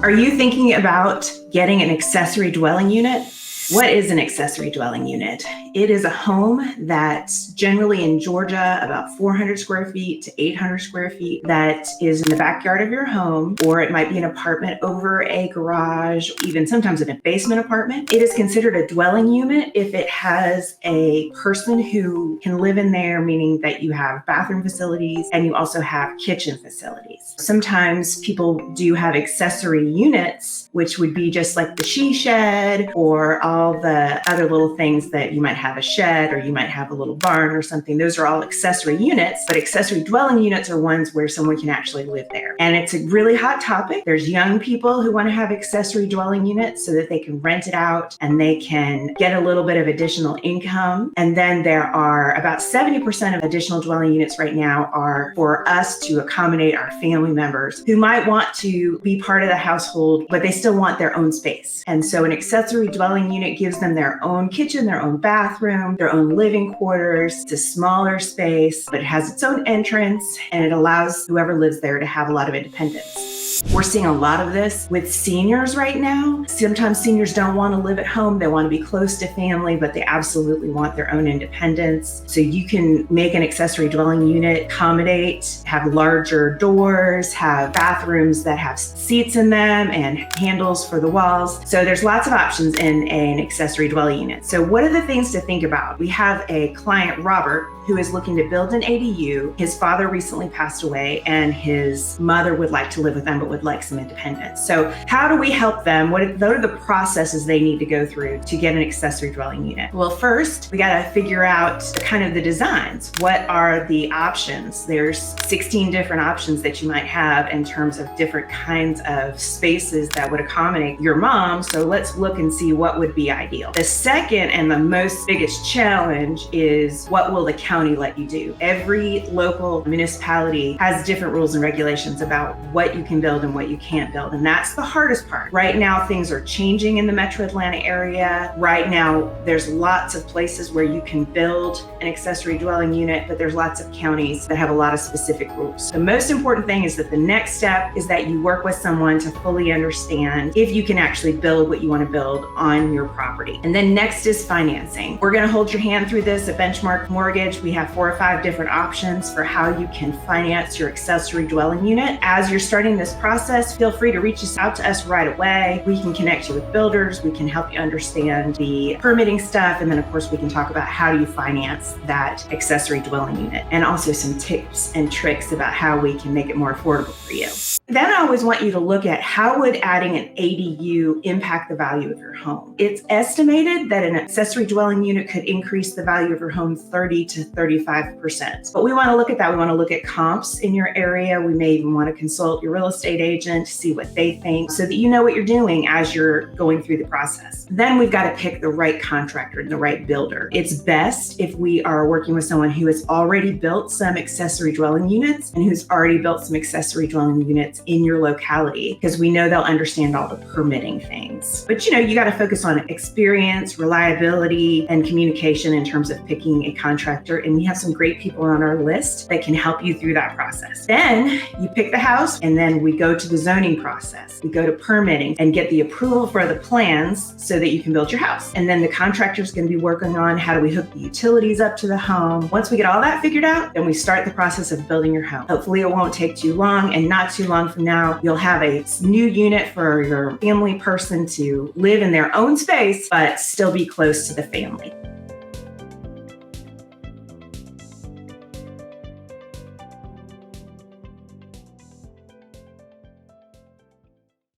Are you thinking about getting an accessory dwelling unit? What is an accessory dwelling unit? It is a home that's generally in Georgia about 400 square feet to 800 square feet that is in the backyard of your home, or it might be an apartment over a garage, even sometimes in a basement apartment. It is considered a dwelling unit if it has a person who can live in there, meaning that you have bathroom facilities and you also have kitchen facilities. Sometimes people do have accessory units, which would be just like the she shed or all the other little things that you might have a shed, or you might have a little barn or something. Those are all accessory units, but accessory dwelling units are ones where someone can actually live there. And it's a really hot topic. There's young people who want to have accessory dwelling units so that they can rent it out and they can get a little bit of additional income. And then there are about 70% of additional dwelling units right now are for us to accommodate our family members who might want to be part of the household, but they still want their own space. And so an accessory dwelling unit gives them their own kitchen, their own bathroom, their own living quarters. It's a smaller space, but it has its own entrance, and it allows whoever lives there to have a lot of independence. We're seeing a lot of this with seniors right now. Sometimes seniors don't want to live at home. They want to be close to family, but they absolutely want their own independence. So you can make an accessory dwelling unit accommodate, have larger doors, have bathrooms that have seats in them and handles for the walls. So there's lots of options in an accessory dwelling unit. So what are the things to think about? We have a client, Robert, who is looking to build an ADU. His father recently passed away and his mother would like to live with them, but would like some independence. So how do we help them? What are the processes they need to go through to get an accessory dwelling unit? Well, first, we got to figure out kind of the designs. What are the options? There's 16 different options that you might have in terms of different kinds of spaces that would accommodate your mom. So let's look and see what would be ideal. The second and the most biggest challenge is, what will the county let you do? Every local municipality has different rules and regulations about what you can build and what you can't build. And that's the hardest part. Right now, things are changing in the Metro Atlanta area. Right now, there's lots of places where you can build an accessory dwelling unit, but there's lots of counties that have a lot of specific rules. The most important thing is that the next step is that you work with someone to fully understand if you can actually build what you want to build on your property. And then next is financing. We're going to hold your hand through this at Benchmark Mortgage. We have 4 or 5 different options for how you can finance your accessory dwelling unit. As you're starting this process, feel free to reach out to us right away. We can connect you with builders. We can help you understand the permitting stuff. And then of course we can talk about how do you finance that accessory dwelling unit, and also some tips and tricks about how we can make it more affordable for you. Then I always want you to look at how would adding an ADU impact the value of your home. It's estimated that an accessory dwelling unit could increase the value of your home 30 to 35%. But we want to look at that. We want to look at comps in your area. We may even want to consult your real estate agent to see what they think so that you know what you're doing as you're going through the process. Then we've got to pick the right contractor and the right builder. It's best if we are working with someone who has already built some accessory dwelling units and who's already built some accessory dwelling units in your locality, because we know they'll understand all the permitting things. But you got to focus on experience, reliability, and communication in terms of picking a contractor. And we have some great people on our list that can help you through that process. Then you pick the house, and then we go to the zoning process. We go to permitting and get the approval for the plans so that you can build your house. And then the contractor is going to be working on how do we hook the utilities up to the home. Once we get all that figured out, then we start the process of building your home. Hopefully it won't take too long, and not too long from now, you'll have a new unit for your family person to live in their own space, but still be close to the family.